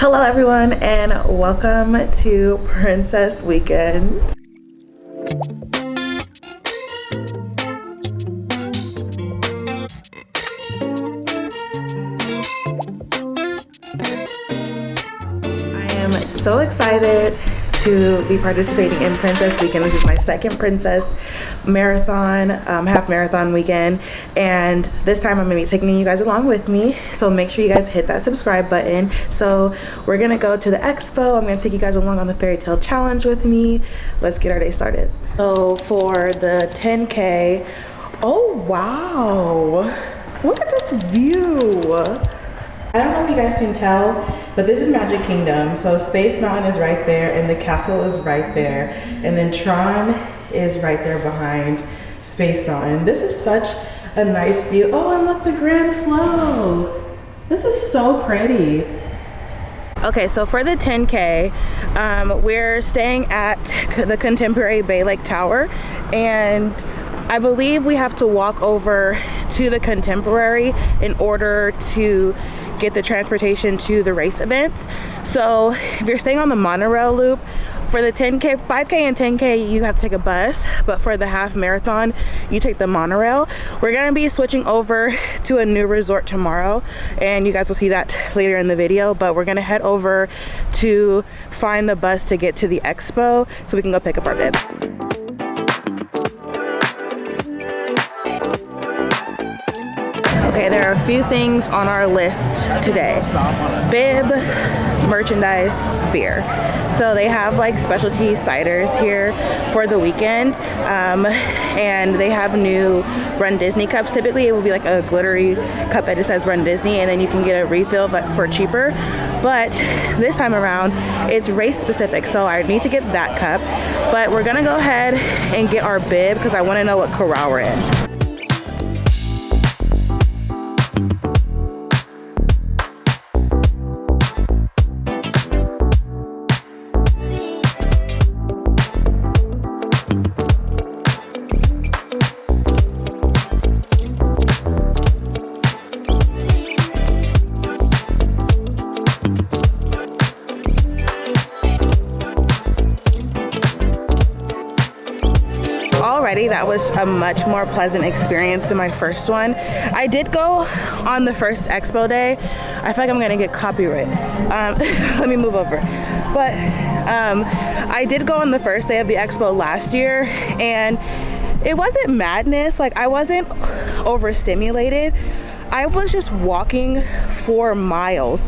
Hello everyone and welcome to Princess Weekend. I am so excited to be participating in Princess Weekend. This is my second Princess marathon, half marathon weekend, and this time I'm gonna be taking you guys along with me. So make sure you guys hit that subscribe button. So we're gonna go to the expo. I'm gonna take you guys along on the fairy tale challenge with me. Let's get our day started. So for the 10K, oh wow, look at this view. I don't know if you guys can tell, but this is Magic Kingdom. So Space Mountain is right there and the castle is right there. And then Tron is right there behind Space Mountain. This is such a nice view. Oh, and look, the Grand Flow. This is so pretty. Okay, so for the 10K, we're staying at the Contemporary Bay Lake Tower, and I believe we have to walk over to the Contemporary in order to get the transportation to the race events. So if you're staying on the monorail loop, for the 10K, 5K and 10K, you have to take a bus, but for the half marathon, you take the monorail. We're gonna be switching over to a new resort tomorrow, and you guys will see that later in the video, but we're gonna head over to find the bus to get to the expo so we can go pick up our bib. Okay, there are a few things on our list today. Bib, merchandise, beer. So they have like specialty ciders here for the weekend, and they have new Run Disney cups. Typically it will be like a glittery cup that just says Run Disney, and then you can get a refill but for cheaper. But this time around it's race specific, so I need to get that cup. But we're gonna go ahead and get our bib because I want to know what corral we're in. Already that was a much more pleasant experience than my first one. I did go on the first expo day. I feel like I'm gonna get copyright. Let me move over. But I did go on the first day of the expo last year, and it wasn't madness. Like, I wasn't overstimulated. I was just walking for miles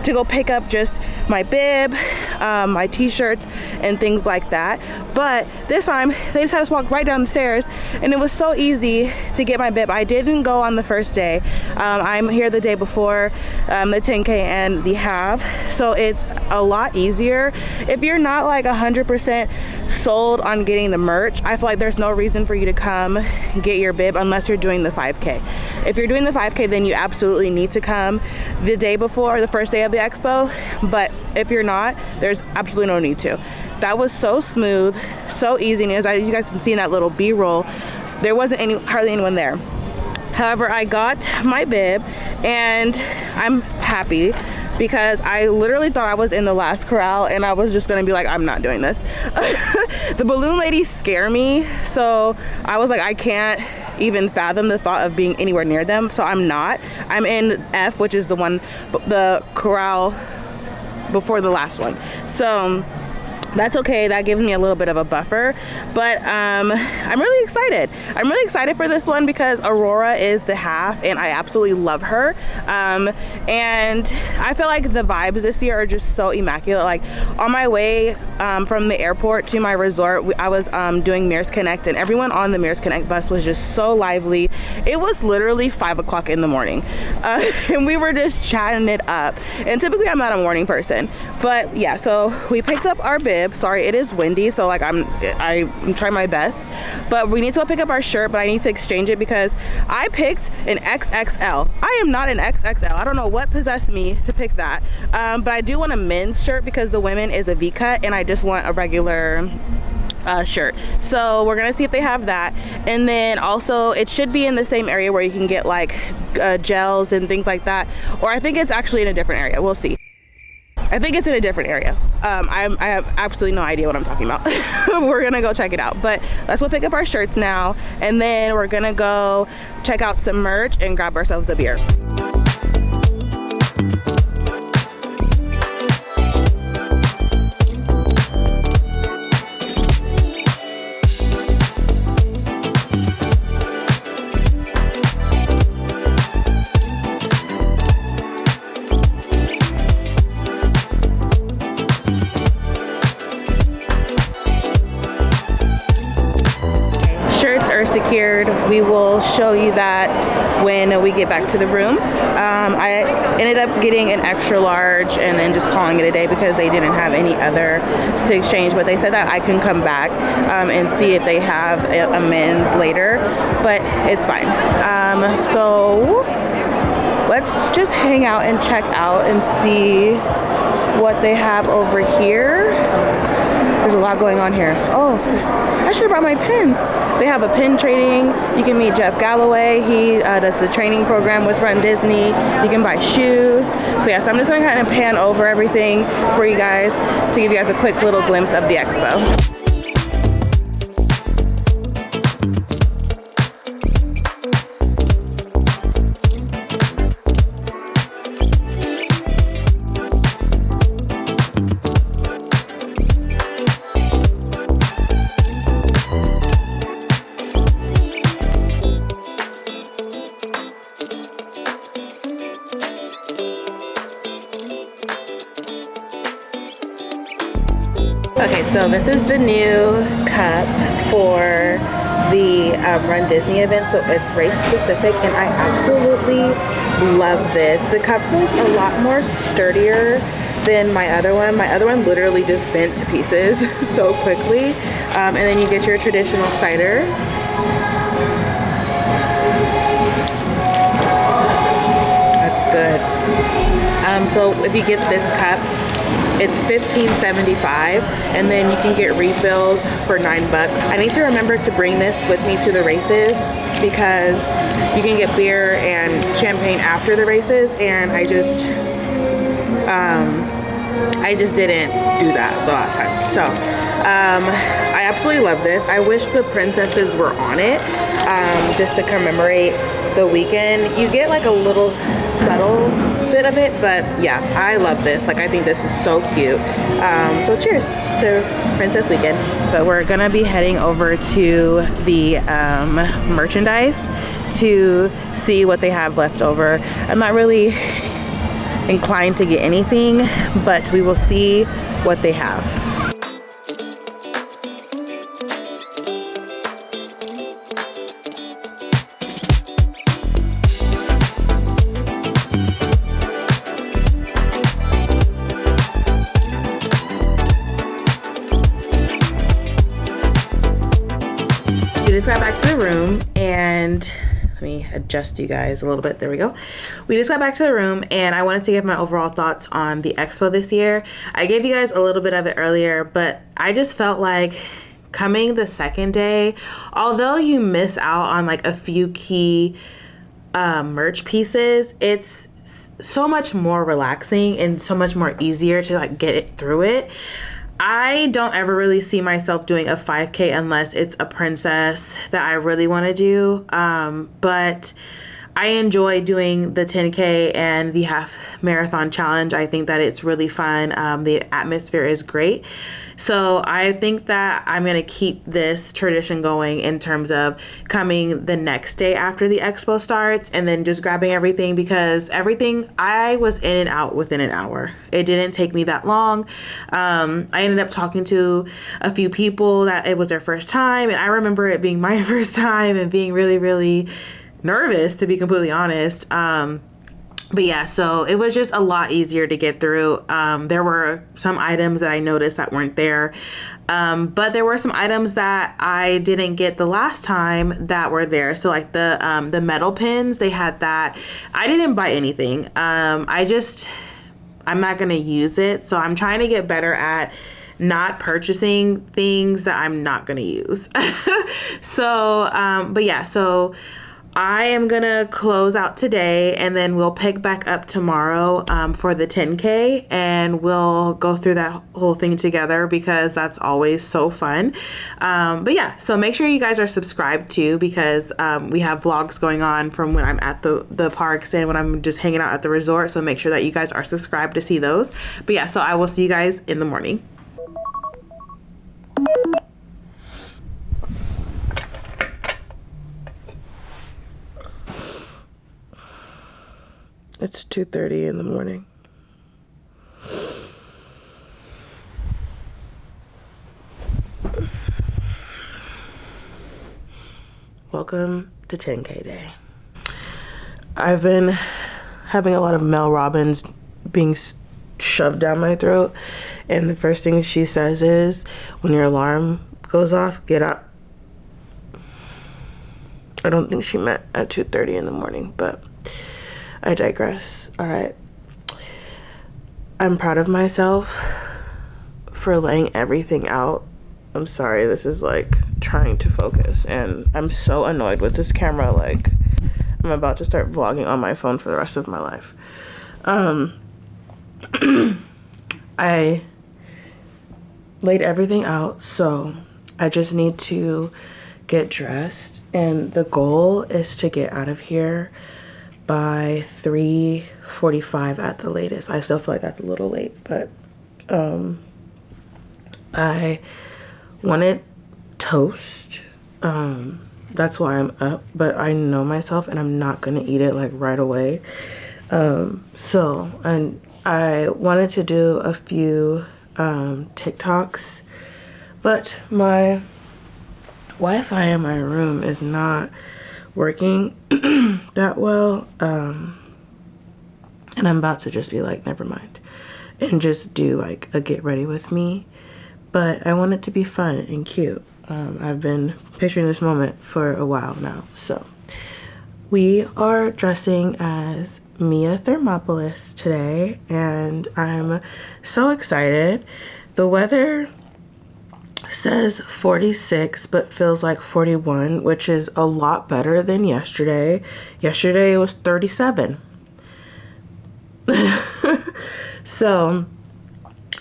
to go pick up just my bib, my t-shirts and things like that. But this time they just had us walk right down the stairs, and it was so easy to get my bib. I didn't go on the first day. I'm here the day before the 10K and the half, so it's a lot easier. If you're not like 100% sold on getting the merch, I feel like there's no reason for you to come get your bib unless you're doing the 5K. If you're doing the 5K, then you absolutely need to come the day before, the first day of the expo. But if you're not, there's absolutely no need to. That was so smooth, so easy, and as you guys can see in that little B-roll, there wasn't hardly anyone there. However, I got my bib and I'm happy because I literally thought I was in the last corral, and I was just gonna be like, I'm not doing this. The balloon ladies scare me, so I was like, I can't even fathom the thought of being anywhere near them, so I'm not. I'm in F, which is the corral before the last one, so that's okay. That gives me a little bit of a buffer, but I'm really excited. I'm really excited for this one because Aurora is the half and I absolutely love her, and I feel like the vibes this year are just so immaculate. Like, on my way from the airport to my resort, I was doing Mears Connect, and everyone on the Mears Connect bus was just so lively. It was literally 5 o'clock in the morning, and we were just chatting it up, and typically I'm not a morning person, but yeah, so we picked up our bib. Sorry, it is windy, so like I'm trying my best, but we need to pick up our shirt, but I need to exchange it because I picked an XXL. I am not an XXL. I don't know what possessed me to pick that, but I do want a men's shirt because the women is a V-cut and I just want a regular shirt. So we're gonna see if they have that, and then also it should be in the same area where you can get like gels and things like that, or I think it's actually in a different area. We'll see. I think it's in a different area. I have absolutely no idea what I'm talking about. We're gonna go check it out, but let's go pick up our shirts now, and then we're gonna go check out some merch and grab ourselves a beer. Secured. We will show you that when we get back to the room. I ended up getting an extra large and then just calling it a day because they didn't have any other to exchange, but they said that I can come back and see if they have a men's later, but it's fine. So let's just hang out and check out and see what they have over here. There's a lot going on here. Oh, I should have brought my pens. They have a pen trading. You can meet Jeff Galloway. He does the training program with Run Disney. You can buy shoes. So yeah, so I'm just gonna kind of pan over everything for you guys to give you guys a quick little glimpse of the expo. Okay, so this is the new cup for the Run Disney event. So it's race specific, and I absolutely love this. The cup feels a lot more sturdier than my other one. My other one literally just bent to pieces so quickly. And then you get your traditional cider. That's good. So if you get this cup, it's $15.75, and then you can get refills for $9. I need to remember to bring this with me to the races because you can get beer and champagne after the races, and I just didn't do that the last time. So I absolutely love this. I wish the princesses were on it just to commemorate the weekend. You get like a little subtle bit of it, but yeah, I love this. Like, I think this is so cute. So cheers to Princess Weekend. But we're gonna be heading over to the merchandise to see what they have left over. I'm not really inclined to get anything, but we will see what they have. We just got back to the room, and let me adjust you guys a little bit. There we go. We just got back to the room, and I wanted to give my overall thoughts on the expo this year. I gave you guys a little bit of it earlier, but I just felt like coming the second day, although you miss out on like a few key merch pieces, it's so much more relaxing and so much more easier to like get it through it. I don't ever really see myself doing a 5K unless it's a princess that I really want to do. But I enjoy doing the 10K and the half marathon challenge. I think that it's really fun. The atmosphere is great. So I think that I'm going to keep this tradition going in terms of coming the next day after the expo starts and then just grabbing everything, because everything, I was in and out within an hour. It didn't take me that long. I ended up talking to a few people that it was their first time, and I remember it being my first time and being really, really nervous, to be completely honest. But yeah, so it was just a lot easier to get through. There were some items that I noticed that weren't there. But there were some items that I didn't get the last time that were there. So like the metal pins, they had that. I didn't buy anything. I'm not gonna use it. So I'm trying to get better at not purchasing things that I'm not gonna use. So, but yeah, so I am gonna close out today, and then we'll pick back up tomorrow for the 10K, and we'll go through that whole thing together because that's always so fun. But yeah, so make sure you guys are subscribed too, because we have vlogs going on from when I'm at the parks and when I'm just hanging out at the resort. So make sure that you guys are subscribed to see those. But yeah, so I will see you guys in the morning. It's 2:30 in the morning. Welcome to 10K day. I've been having a lot of Mel Robbins being shoved down my throat, and the first thing she says is, when your alarm goes off, get up. I don't think she meant at 2:30 in the morning, but I digress. All right. I'm proud of myself for laying everything out. I'm sorry, this is like trying to focus, and I'm so annoyed with this camera. Like, I'm about to start vlogging on my phone for the rest of my life. I laid everything out, so I just need to get dressed, and the goal is to get out of here by 3:45 at the latest. I still feel like that's a little late, but I wanted toast. That's why I'm up, but I know myself and I'm not gonna eat it like right away. And I wanted to do a few TikToks, but my Wi-Fi in my room is not working that well, and I'm about to just be like, never mind, and just do like a get ready with me. But I want it to be fun and cute. I've been picturing this moment for a while now. So we are dressing as Mia Thermopolis today, and I'm so excited. The weather says 46 but feels like 41, which is a lot better than yesterday. Yesterday it was 37. So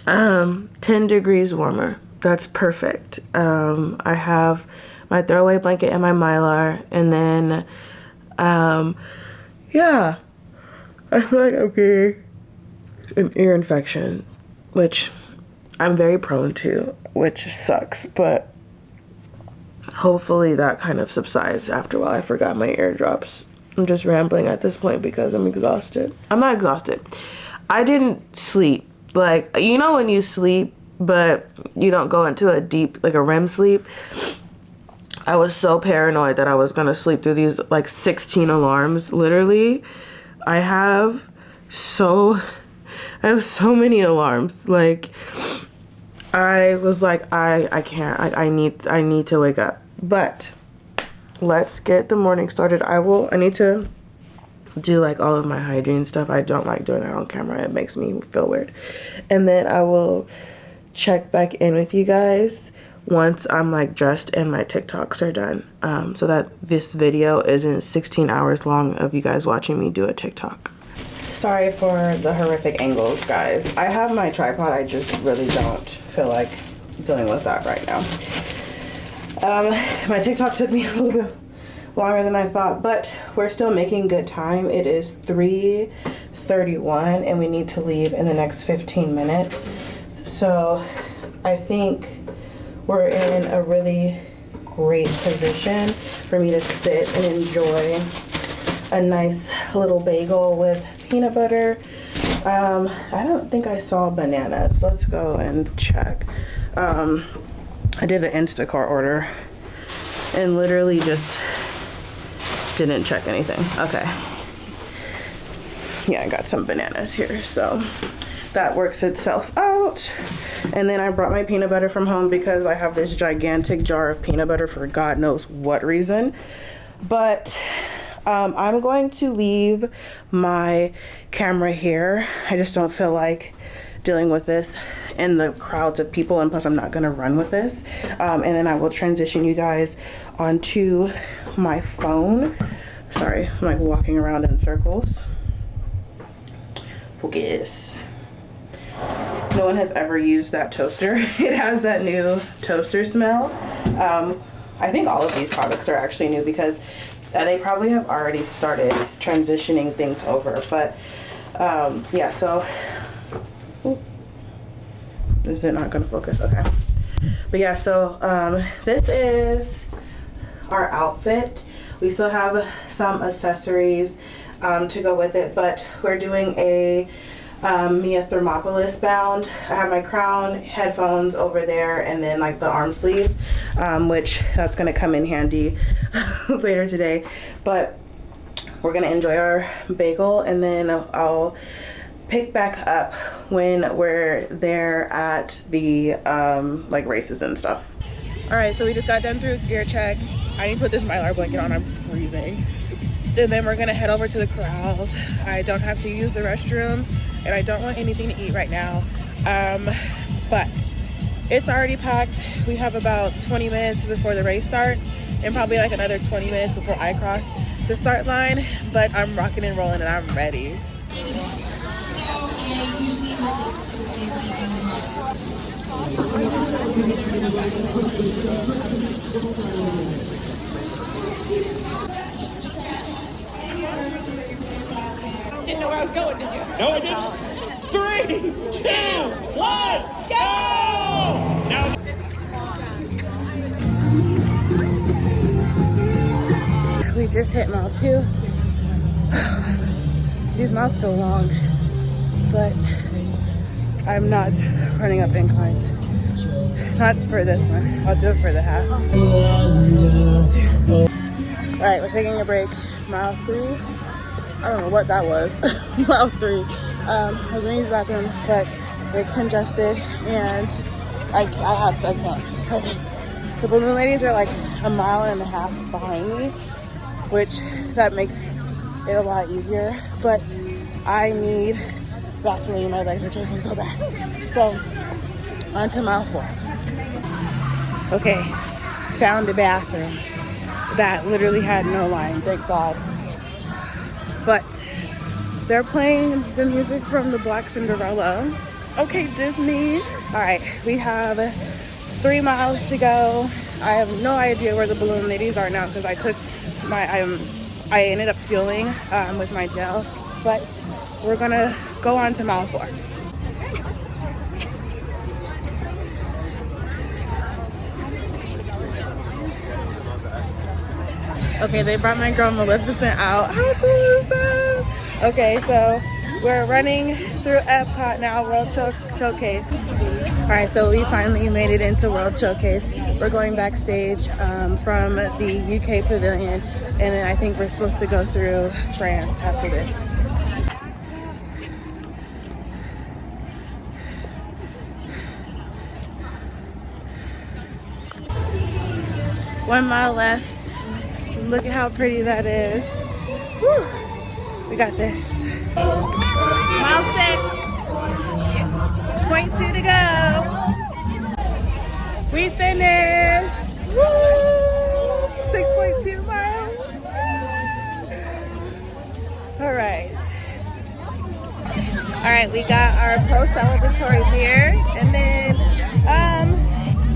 10 degrees warmer. That's perfect. I have my throwaway blanket and my Mylar, and then yeah, I feel like I'm getting an ear infection, which I'm very prone to, which sucks, but hopefully that kind of subsides after a while. I forgot my eardrops. I'm just rambling at this point because I'm exhausted. I'm not exhausted. I didn't sleep. Like, you know when you sleep, but you don't go into a deep, like a REM sleep? I was so paranoid that I was gonna sleep through these like 16 alarms. Literally, I have so many alarms. Like, I was like, I can't, I need to wake up. But let's get the morning started. I need to do like all of my hygiene stuff. I don't like doing that on camera. It makes me feel weird. And then I will check back in with you guys once I'm like dressed and my TikToks are done, so that this video isn't 16 hours long of you guys watching me do a TikTok. Sorry for the horrific angles, guys. I have my tripod. I just really don't feel like dealing with that right now. My TikTok took me a little bit longer than I thought, but we're still making good time. It is 3:31 and we need to leave in the next 15 minutes. So I think we're in a really great position for me to sit and enjoy a nice little bagel with peanut butter. I don't think I saw bananas. Let's go and check. I did an Instacart order and literally just didn't check anything. Okay. Yeah, I got some bananas here, so that works itself out. And then I brought my peanut butter from home because I have this gigantic jar of peanut butter for God knows what reason. But I'm going to leave my camera here. I just don't feel like dealing with this in the crowds of people, and plus I'm not gonna run with this. And then I will transition you guys onto my phone. Sorry, I'm like walking around in circles. Focus. No one has ever used that toaster. It has that new toaster smell. I think all of these products are actually new because they probably have already started transitioning things over. But yeah, so is it not gonna focus? Okay. But yeah, so this is our outfit. We still have some accessories to go with it, but we're doing a Mia Thermopolis bound. I have my crown, headphones over there, and then like the arm sleeves, which that's gonna come in handy later today. But we're gonna enjoy our bagel, and then I'll pick back up when we're there at the like races and stuff. All right, so we just got done through gear check. I need to put this Mylar blanket on, I'm freezing. And then we're gonna head over to the corrals. I don't have to use the restroom, and I don't want anything to eat right now. But it's already packed. We have about 20 minutes before the race starts, and probably like another 20 minutes before I cross the start line. But I'm rocking and rolling, and I'm ready. Didn't know where I was going, did you? No, I didn't. 3, 2, 1, go! Now. We just hit mile 2. These miles feel long, but I'm not running up inclines. Not for this one. I'll do it for the half. All right, we're taking a break. Mile 3. I don't know what that was. Mile 3. I was gonna use the bathroom, but it's congested, and I can't. Okay. The balloon ladies are like a mile and a half behind me, which that makes it a lot easier, but I need Vaseline. My legs are chafing so bad. So on to mile 4. Okay, found a bathroom that literally had no line, thank God. But they're playing the music from the Black Cinderella. Okay, Disney. All right, we have 3 miles to go. I have no idea where the balloon ladies are now because I took my, I ended up fueling with my gel, but we're gonna go on to mile 4. Okay, they brought my girl Maleficent out. How cool is that? Okay, so we're running through Epcot now, World Showcase. All right, so we finally made it into World Showcase. We're going backstage from the UK pavilion, and then I think we're supposed to go through France after this. One mile left. Look at how pretty that is. Whew. We got this. Mile 6. 0.2 to go. We finished. Woo! 6.2 miles. All right. All right, we got our pro-celebratory beer, and then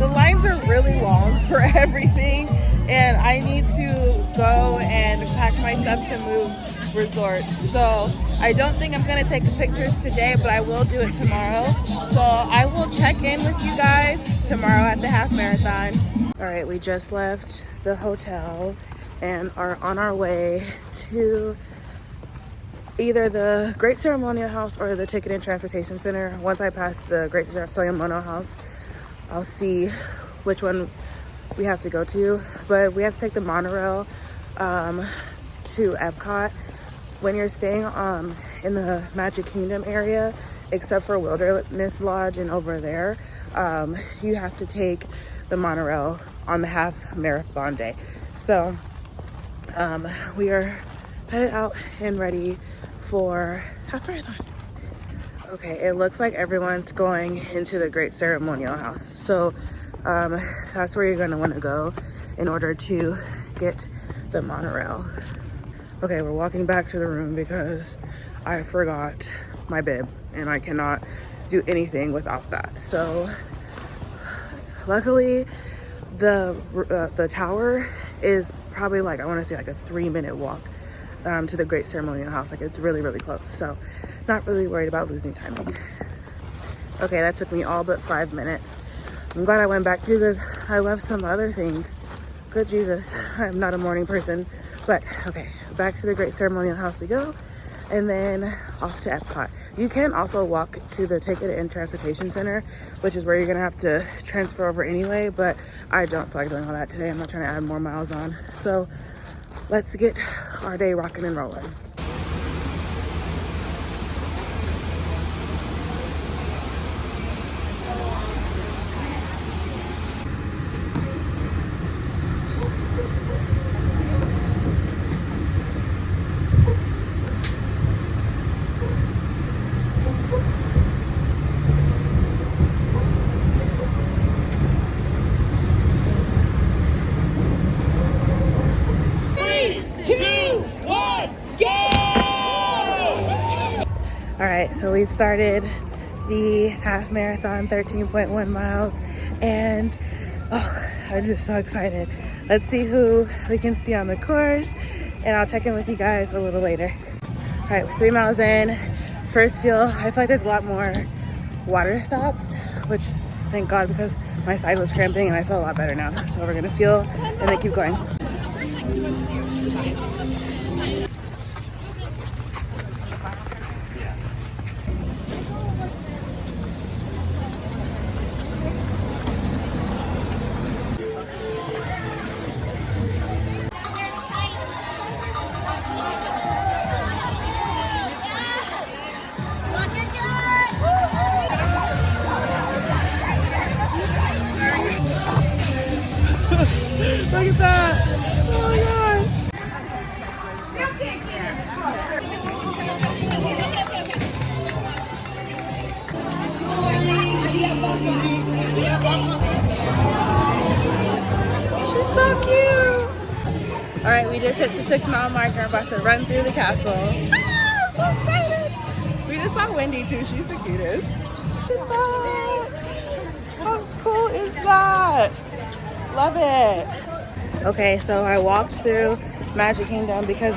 the lines are really long for everything, and I need to go and pack my stuff to move resorts. So I don't think I'm gonna take the pictures today, but I will do it tomorrow. So I will check in with you guys tomorrow at the half marathon. All right, we just left the hotel and are on our way to either the Great Ceremonial House or the Ticket and Transportation Center. Once I pass the Great Ceremonial House, I'll see which one we have to go to, but we have to take the monorail to Epcot. When you're staying in the Magic Kingdom area, except for Wilderness Lodge and over there, you have to take the monorail on the half marathon day. So we are headed out and ready for half marathon. Okay, it looks like everyone's going into the Great Ceremonial House. So that's where you're gonna wanna go in order to get the monorail. Okay, we're walking back to the room because I forgot my bib and I cannot do anything without that. So luckily the tower is probably like, I want to say like a 3-minute walk to the Great Ceremonial House. Like it's really, really close. So not really worried about losing timing. Okay, that took me all but 5 minutes. I'm glad I went back too because I left some other things. Good Jesus, I'm not a morning person. But okay, back to the Great Ceremonial House we go, and then off to Epcot. You can also walk to the Ticket and Transportation Center, which is where you're gonna have to transfer over anyway, but I don't feel like doing all that today. I'm not trying to add more miles on. So let's get our day rocking and rolling. All right, so we've started the half marathon, 13.1 miles, and oh, I'm just so excited. Let's see who we can see on the course, and I'll check in with you guys a little later. All right, we're 3 miles in. First fuel, I feel like there's a lot more water stops, which thank God, because my side was cramping and I feel a lot better now. So we're gonna fuel and then keep going. Look at that! Oh my God! She's so cute! Alright, we just hit the 6-mile marker. I'm about to run through the castle. Ah, so excited! We just saw Wendy too. She's the cutest. Look at that! How cool is that? Love it! Okay, so I walked through Magic Kingdom because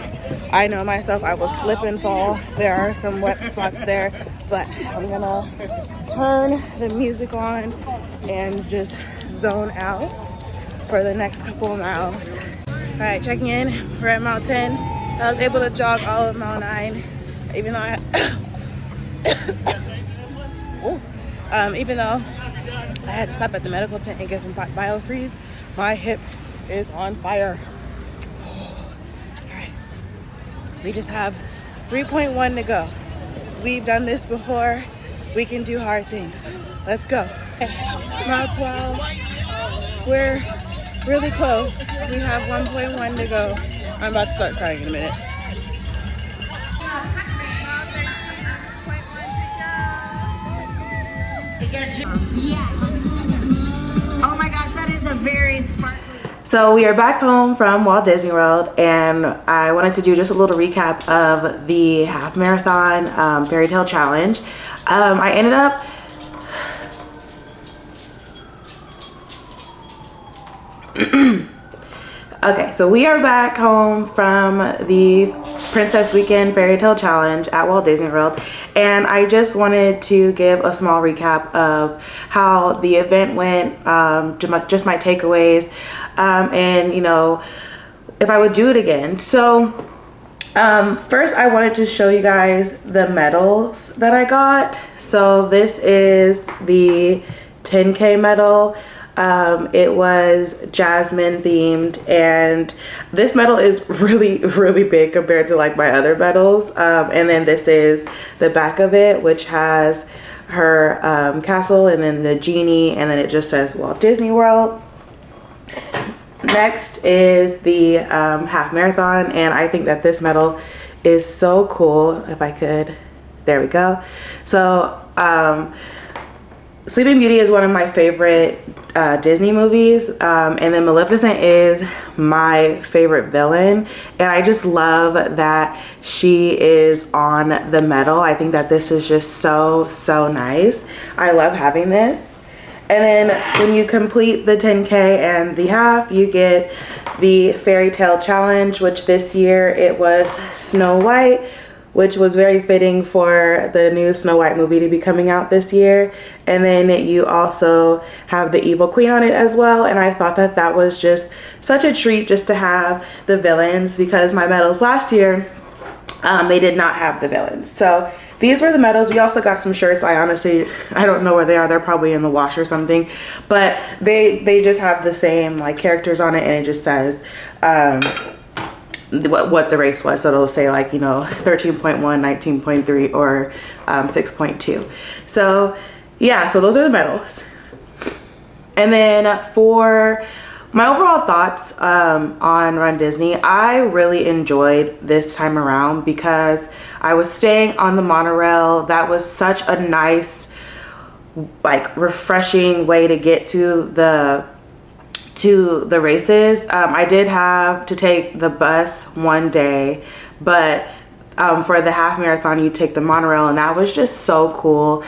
I know myself, I will slip and fall. There are some wet spots there, but I'm gonna turn the music on and just zone out for the next couple of miles. All right, checking in. We're at mile 10. I was able to jog all of mile 9, even though even though I had to stop at the medical tent and get some biofreeze. My hip is on fire. All right, we just have 3.1 to go. We've done this before. We can do hard things. Let's go. Mile 12. We're really close. We have 1.1 to go. I'm about to start crying in a minute. Oh my gosh, that is a very sparkly. So we are back home from Walt Disney World, and I wanted to do just a little recap of the half marathon fairy tale challenge. I ended up okay, so we are back home from the Princess Weekend Fairy Tale Challenge at Walt Disney World, and I just wanted to give a small recap of how the event went, just my takeaways, and you know, if I would do it again. So first I wanted to show you guys the medals that I got. So this is the 10K medal. It was Jasmine themed, and this medal is really big compared to like my other medals. And then this is the back of it, which has her castle and then the genie, and then it just says Walt Disney World. Next is the half marathon, and I think that this medal is so cool. If I could, there we go. So Sleeping Beauty is one of my favorite Disney movies, and then Maleficent is my favorite villain, and I just love that she is on the medal. I think that this is just so nice. I love having this. And then when you complete the 10K and the half, you get the Fairy Tale Challenge, which this year it was Snow White, which was very fitting for the new Snow White movie to be coming out this year. And then you also have the Evil Queen on it as well. And I thought that that was just such a treat just to have the villains, because my medals last year, they did not have the villains. So these were the medals. We also got some shirts. I don't know where they are. They're probably in the wash or something. But they just have the same like characters on it, and it just says what the race was. So it'll say like, you know, 13.1, 19.3, or 6.2. So yeah, so those are the medals. And then for my overall thoughts on Run Disney, I really enjoyed this time around because I was staying on the monorail. That was such a nice, like, refreshing way to get to the races. I did have to take the bus one day, but for the half marathon you take the monorail, and that was just so cool.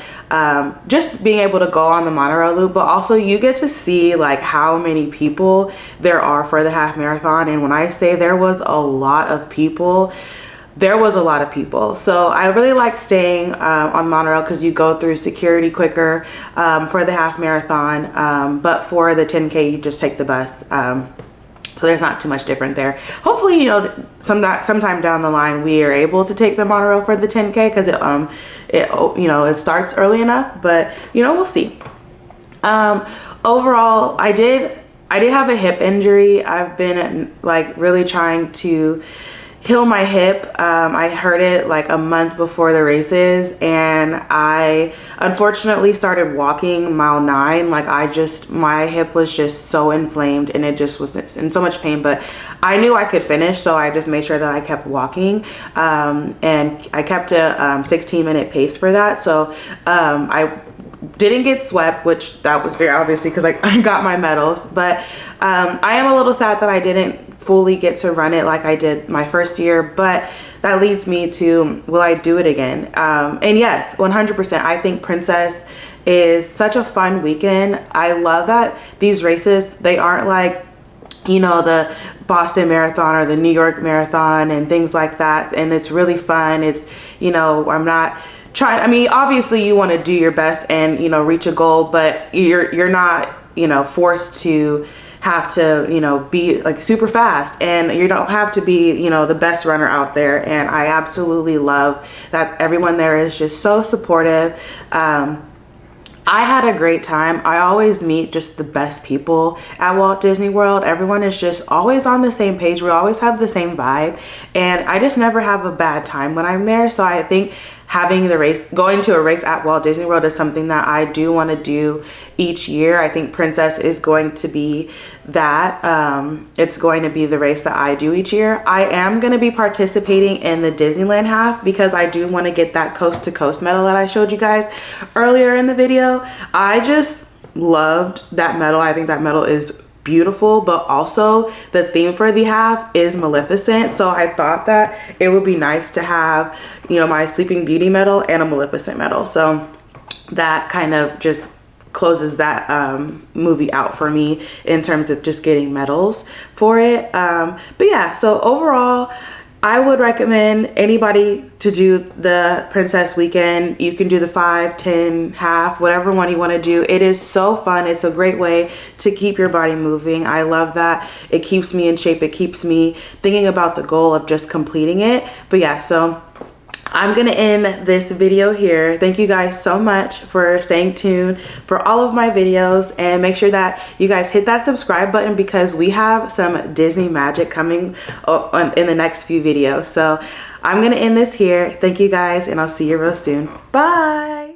Just being able to go on the monorail loop, but also you get to see like how many people there are for the half marathon. And when I say there was a lot of people, there was a lot of people. So I really like staying on monorail because you go through security quicker for the half marathon, but for the 10K you just take the bus. So there's not too much different there. Hopefully, you know, sometime down the line we are able to take the monorail for the 10K, because it starts early enough, but you know, we'll see. Overall, I did have a hip injury. I've been like really trying to heal my hip. I hurt it like a month before the races, and I unfortunately started walking mile 9. Like my hip was just so inflamed, and it just was in so much pain, but I knew I could finish, so I just made sure that I kept walking, and I kept a 16-minute pace for that. So I didn't get swept, which that was very obviously because I got my medals, but I am a little sad that I didn't fully get to run it like I did my first year, but that leads me to, will I do it again? And yes, 100%. I think Princess is such a fun weekend. I love that these races, they aren't like, you know, the Boston Marathon or the New York Marathon and things like that, and it's really fun. It's, you know, I'm not trying, I mean, obviously you want to do your best and, you know, reach a goal, but you're not, you know, forced to have to, you know, be like super fast, and you don't have to be, you know, the best runner out there. And I absolutely love that everyone there is just so supportive. I had a great time. I always meet just the best people at Walt Disney World. Everyone is just always on the same page. We always have the same vibe, and I just never have a bad time when I'm there. So I think going to a race at Walt Disney World is something that I do want to do each year. I think Princess is going to be that. It's going to be the race that I do each year. I am going to be participating in the Disneyland half because I do want to get that coast to coast medal that I showed you guys earlier in the video. I just loved that medal. I think that medal is beautiful, but also the theme for the half is Maleficent, so I thought that it would be nice to have, you know, my Sleeping Beauty medal and a Maleficent medal. So that kind of just closes that movie out for me in terms of just getting medals for it. But yeah, so overall I would recommend anybody to do the Princess weekend. You can do the 5, 10, half, whatever one you want to do. It is so fun. It's a great way to keep your body moving. I love that. It keeps me in shape. It keeps me thinking about the goal of just completing it. But yeah, so I'm gonna end this video here. Thank you guys so much for staying tuned for all of my videos, and make sure that you guys hit that subscribe button because we have some Disney magic coming in the next few videos. So I'm gonna end this here. Thank you guys, and I'll see you real soon. Bye.